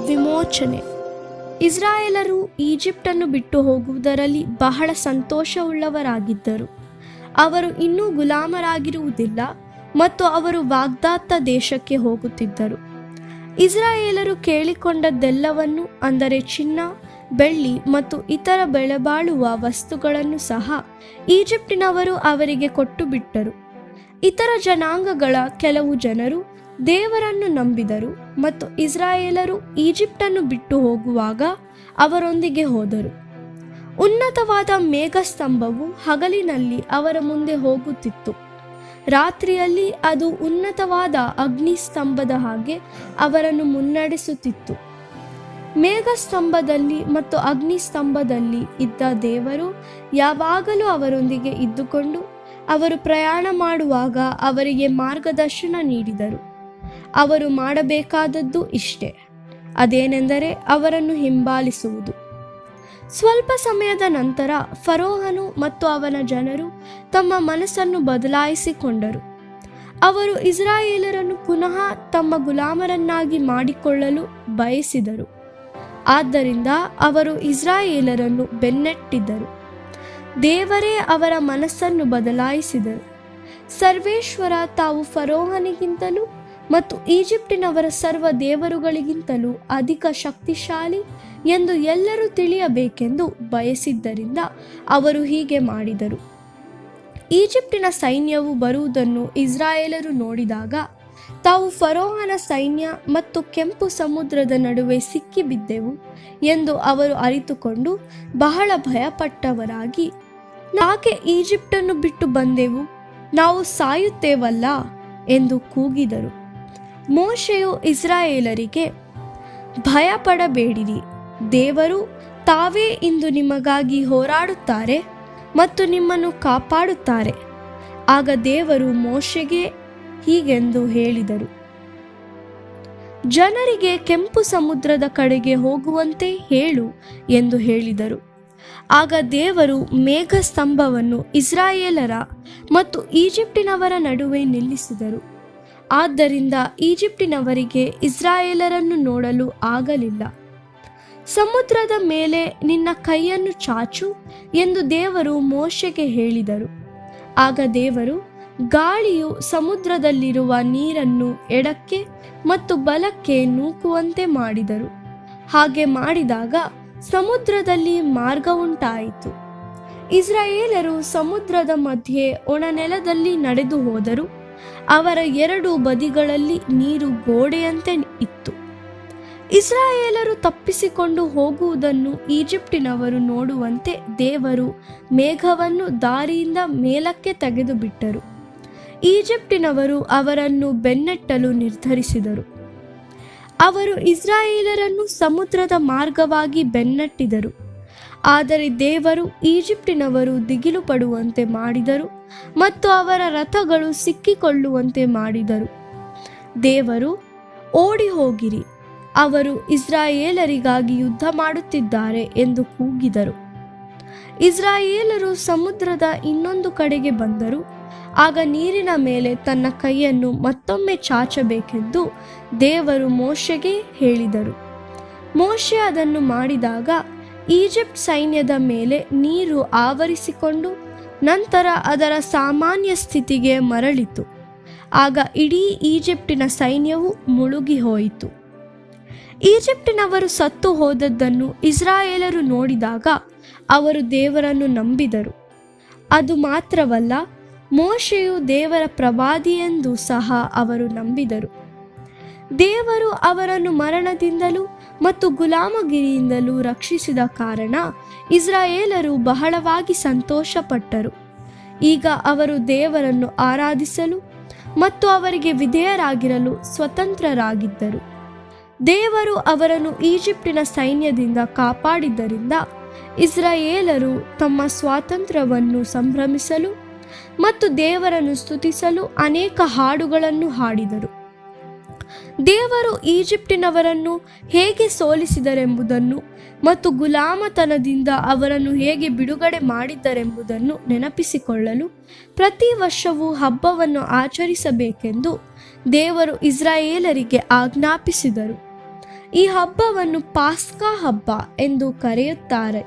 ವಿಮೋಚನೆ. ಇಸ್ರಾಯೇಲರು ಈಜಿಪ್ಟನ್ನು ಬಿಟ್ಟು ಹೋಗುವುದರಲ್ಲಿ ಬಹಳ ಸಂತೋಷವುಳ್ಳವರಾಗಿದ್ದರು. ಅವರು ಇನ್ನೂ ಗುಲಾಮರಾಗಿರುವುದಿಲ್ಲ ಮತ್ತು ಅವರು ವಾಗ್ದಾತ್ತ ದೇಶಕ್ಕೆ ಹೋಗುತ್ತಿದ್ದರು. ಇಸ್ರಾಯೇಲರು ಕೇಳಿಕೊಂಡದ್ದೆಲ್ಲವನ್ನು, ಅಂದರೆ ಚಿನ್ನ, ಬೆಳ್ಳಿ ಮತ್ತು ಇತರ ಬೆಲೆಬಾಳುವ ವಸ್ತುಗಳನ್ನು ಸಹ ಈಜಿಪ್ಟಿನವರು ಅವರಿಗೆ ಕೊಟ್ಟು ಬಿಟ್ಟರು. ಇತರ ಜನಾಂಗಗಳ ಕೆಲವು ಜನರು ದೇವರನ್ನು ನಂಬಿದರು ಮತ್ತು ಇಸ್ರಾಯೇಲರು ಈಜಿಪ್ಟನ್ನು ಬಿಟ್ಟು ಹೋಗುವಾಗ ಅವರೊಂದಿಗೆ ಹೋದರು. ಉನ್ನತವಾದ ಮೇಘಸ್ತಂಭವು ಹಗಲಿನಲ್ಲಿ ಅವರ ಮುಂದೆ ಹೋಗುತ್ತಿತ್ತು, ರಾತ್ರಿಯಲ್ಲಿ ಅದು ಉನ್ನತವಾದ ಅಗ್ನಿಸ್ತಂಭದ ಹಾಗೆ ಅವರನ್ನು ಮುನ್ನಡೆಸುತ್ತಿತ್ತು. ಮೇಘಸ್ತಂಭದಲ್ಲಿ ಮತ್ತು ಅಗ್ನಿಸ್ತಂಭದಲ್ಲಿ ಇದ್ದ ದೇವರು ಯಾವಾಗಲೂ ಅವರೊಂದಿಗೆ ಇದ್ದುಕೊಂಡು ಅವರು ಪ್ರಯಾಣ ಮಾಡುವಾಗ ಅವರಿಗೆ ಮಾರ್ಗದರ್ಶನ ನೀಡಿದರು. ಅವರು ಮಾಡಬೇಕಾದದ್ದು ಇಷ್ಟೇ, ಅದೇನೆಂದರೆ ಅವರನ್ನು ಹಿಂಬಾಲಿಸುವುದು. ಸ್ವಲ್ಪ ಸಮಯದ ನಂತರ ಫರೋಹನು ಮತ್ತು ಅವನ ಜನರು ತಮ್ಮ ಮನಸ್ಸನ್ನು ಬದಲಾಯಿಸಿಕೊಂಡರು. ಅವರು ಇಸ್ರಾಯೇಲರನ್ನು ಪುನಃ ತಮ್ಮ ಗುಲಾಮರನ್ನಾಗಿ ಮಾಡಿಕೊಳ್ಳಲು ಬಯಸಿದರು. ಆದ್ದರಿಂದ ಅವರು ಇಸ್ರಾಯೇಲರನ್ನು ಬೆನ್ನಟ್ಟಿದ್ದರು. ದೇವರೇ ಅವರ ಮನಸ್ಸನ್ನು ಬದಲಾಯಿಸಿದರು. ಸರ್ವೇಶ್ವರ ತಾವು ಫರೋಹನಿಗಿಂತಲೂ ಮತ್ತು ಈಜಿಪ್ಟಿನವರ ಸರ್ವ ದೇವರುಗಳಿಗಿಂತಲೂ ಅಧಿಕ ಶಕ್ತಿಶಾಲಿ ಎಂದು ಎಲ್ಲರೂ ತಿಳಿಯಬೇಕೆಂದು ಬಯಸಿದ್ದರಿಂದ ಅವರು ಹೀಗೆ ಮಾಡಿದರು. ಈಜಿಪ್ಟಿನ ಸೈನ್ಯವು ಬರುವುದನ್ನು ಇಸ್ರಾಯೇಲರು ನೋಡಿದಾಗ ತಾವು ಫರೋಹನ ಸೈನ್ಯ ಮತ್ತು ಕೆಂಪು ಸಮುದ್ರದ ನಡುವೆ ಸಿಕ್ಕಿಬಿದ್ದೆವು ಎಂದು ಅವರು ಅರಿತುಕೊಂಡು ಬಹಳ ಭಯಪಟ್ಟವರಾಗಿ, ಯಾಕೆ ಈಜಿಪ್ಟನ್ನು ಬಿಟ್ಟು ಬಂದೆವು, ನಾವು ಸಾಯುತ್ತೇವಲ್ಲ ಎಂದು ಕೂಗಿದರು. ಮೋಶೆಯು ಇಸ್ರಾಯೇಲರಿಗೆ, ಭಯಪಡಬೇಡಿರಿ, ದೇವರು ತಾವೇ ಇಂದು ನಿಮಗಾಗಿ ಹೋರಾಡುತ್ತಾರೆ ಮತ್ತು ನಿಮ್ಮನ್ನು ಕಾಪಾಡುತ್ತಾರೆ. ಆಗ ದೇವರು ಮೋಶೆಗೆ ಹೀಗೆಂದು ಹೇಳಿದರು, ಜನರಿಗೆ ಕೆಂಪು ಸಮುದ್ರದ ಕಡೆಗೆ ಹೋಗುವಂತೆ ಹೇಳು ಎಂದು ಹೇಳಿದರು. ಆಗ ದೇವರು ಮೇಘಸ್ತಂಭವನ್ನು ಇಸ್ರಾಯೇಲರ ಮತ್ತು ಈಜಿಪ್ಟಿನವರ ನಡುವೆ ನಿಲ್ಲಿಸಿದರು. ಆದ್ದರಿಂದ ಈಜಿಪ್ಟಿನವರಿಗೆ ಇಸ್ರಾಯೇಲರನ್ನು ನೋಡಲು ಆಗಲಿಲ್ಲ. ಸಮುದ್ರದ ಮೇಲೆ ನಿನ್ನ ಕೈಯನ್ನು ಚಾಚು ಎಂದು ದೇವರು ಮೋಶೆಗೆ ಹೇಳಿದರು. ಆಗ ದೇವರು ಗಾಳಿಯು ಸಮುದ್ರದಲ್ಲಿರುವ ನೀರನ್ನು ಎಡಕ್ಕೆ ಮತ್ತು ಬಲಕ್ಕೆ ನೂಕುವಂತೆ ಮಾಡಿದರು. ಹಾಗೆ ಮಾಡಿದಾಗ ಸಮುದ್ರದಲ್ಲಿ ಮಾರ್ಗ ಉಂಟಾಯಿತು. ಇಸ್ರಾಯೇಲರು ಸಮುದ್ರದ ಮಧ್ಯೆ ಒಣನೆಲದಲ್ಲಿ ನಡೆದು ಹೋದರು. ಅವರ ಎರಡು ಬದಿಗಳಲ್ಲಿ ನೀರು ಗೋಡೆಯಂತೆ ಇತ್ತು. ಇಸ್ರಾಯೇಲರು ತಪ್ಪಿಸಿಕೊಂಡು ಹೋಗುವುದನ್ನು ಈಜಿಪ್ಟಿನವರು ನೋಡುವಂತೆ ದೇವರು ಮೇಘವನ್ನು ದಾರಿಯಿಂದ ಮೇಲಕ್ಕೆ ತೆಗೆದು ಬಿಟ್ಟರು. ಈಜಿಪ್ಟಿನವರು ಅವರನ್ನು ಬೆನ್ನಟ್ಟಲು ನಿರ್ಧರಿಸಿದರು. ಅವರು ಇಸ್ರಾಯೇಲರನ್ನು ಸಮುದ್ರದ ಮಾರ್ಗವಾಗಿ ಬೆನ್ನಟ್ಟಿದರು. ಆದರೆ ದೇವರು ಈಜಿಪ್ಟಿನವರು ದಿಗಿಲು ಪಡುವಂತೆ ಮಾಡಿದರು ಮತ್ತು ಅವರ ರಥಗಳು ಸಿಕ್ಕಿಕೊಳ್ಳುವಂತೆ ಮಾಡಿದರು. ದೇವರು, ಓಡಿ ಹೋಗಿರಿ, ಅವರು ಇಸ್ರಾಯೇಲರಿಗಾಗಿ ಯುದ್ಧ ಮಾಡುತ್ತಿದ್ದಾರೆ ಎಂದು ಕೂಗಿದರು. ಇಸ್ರಾಯೇಲರು ಸಮುದ್ರದ ಇನ್ನೊಂದು ಕಡೆಗೆ ಬಂದರು. ಆಗ ನೀರಿನ ಮೇಲೆ ತನ್ನ ಕೈಯನ್ನು ಮತ್ತೊಮ್ಮೆ ಚಾಚಬೇಕೆಂದು ದೇವರು ಮೋಶೆಗೆ ಹೇಳಿದರು. ಮೋಶೆ ಅದನ್ನು ಮಾಡಿದಾಗ ಈಜಿಪ್ಟ್ ಸೈನ್ಯದ ಮೇಲೆ ನೀರು ಆವರಿಸಿಕೊಂಡು ನಂತರ ಅದರ ಸಾಮಾನ್ಯ ಸ್ಥಿತಿಗೆ ಮರಳಿತು. ಆಗ ಇಡೀ ಈಜಿಪ್ಟಿನ ಸೈನ್ಯವು ಮುಳುಗಿ ಹೋಯಿತು. ಈಜಿಪ್ಟಿನವರು ಸತ್ತು ಹೋದದ್ದನ್ನು ಇಸ್ರಾಯೇಲರು ನೋಡಿದಾಗ ಅವರು ದೇವರನ್ನು ನಂಬಿದರು. ಅದು ಮಾತ್ರವಲ್ಲ, ಮೋಶೆಯು ದೇವರ ಪ್ರವಾದಿಯೆಂದು ಸಹ ಅವರು ನಂಬಿದರು. ದೇವರು ಅವರನ್ನು ಮರಣದಿಂದಲೂ ಮತ್ತು ಗುಲಾಮಗಿರಿಯಿಂದಲೂ ರಕ್ಷಿಸಿದ ಕಾರಣ ಇಸ್ರಾಯೇಲರು ಬಹಳವಾಗಿ ಸಂತೋಷಪಟ್ಟರು. ಈಗ ಅವರು ದೇವರನ್ನು ಆರಾಧಿಸಲು ಮತ್ತು ಅವರಿಗೆ ವಿಧೇಯರಾಗಿರಲು ಸ್ವತಂತ್ರರಾಗಿದ್ದರು. ದೇವರು ಅವರನ್ನು ಈಜಿಪ್ಟಿನ ಸೈನ್ಯದಿಂದ ಕಾಪಾಡಿದ್ದರಿಂದ ಇಸ್ರಾಯೇಲರು ತಮ್ಮ ಸ್ವಾತಂತ್ರ್ಯವನ್ನು ಸಂಭ್ರಮಿಸಲು ಮತ್ತು ದೇವರನ್ನು ಸ್ತುತಿಸಲು ಅನೇಕ ಹಾಡುಗಳನ್ನು ಹಾಡಿದರು. ದೇವರು ಈಜಿಪ್ಟಿನವರನ್ನು ಹೇಗೆ ಸೋಲಿಸಿದರೆಂಬುದನ್ನು ಮತ್ತು ಗುಲಾಮತನದಿಂದ ಅವರನ್ನು ಹೇಗೆ ಬಿಡುಗಡೆ ಮಾಡಿದ್ದರೆಂಬುದನ್ನು ನೆನಪಿಸಿಕೊಳ್ಳಲು ಪ್ರತಿ ವರ್ಷವೂ ಹಬ್ಬವನ್ನು ಆಚರಿಸಬೇಕೆಂದು ದೇವರು ಇಸ್ರಾಯೇಲರಿಗೆ ಆಜ್ಞಾಪಿಸಿದರು. ಈ ಹಬ್ಬವನ್ನು ಪಾಸ್ಕಾ ಹಬ್ಬ ಎಂದು ಕರೆಯುತ್ತಾರೆ.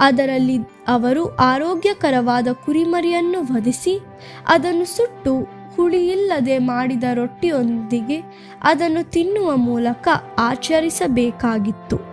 ಅದರಲ್ಲಿ ಅವರು ಆರೋಗ್ಯಕರವಾದ ಕುರಿಮರಿಯನ್ನು ವಧಿಸಿ ಅದನ್ನು ಸುಟ್ಟು ಹುಳಿಯಿಲ್ಲದೆ ಮಾಡಿದ ರೊಟ್ಟಿಯೊಂದಿಗೆ ಅದನ್ನು ತಿನ್ನುವ ಮೂಲಕ ಆಚರಿಸಬೇಕಾಗಿತ್ತು.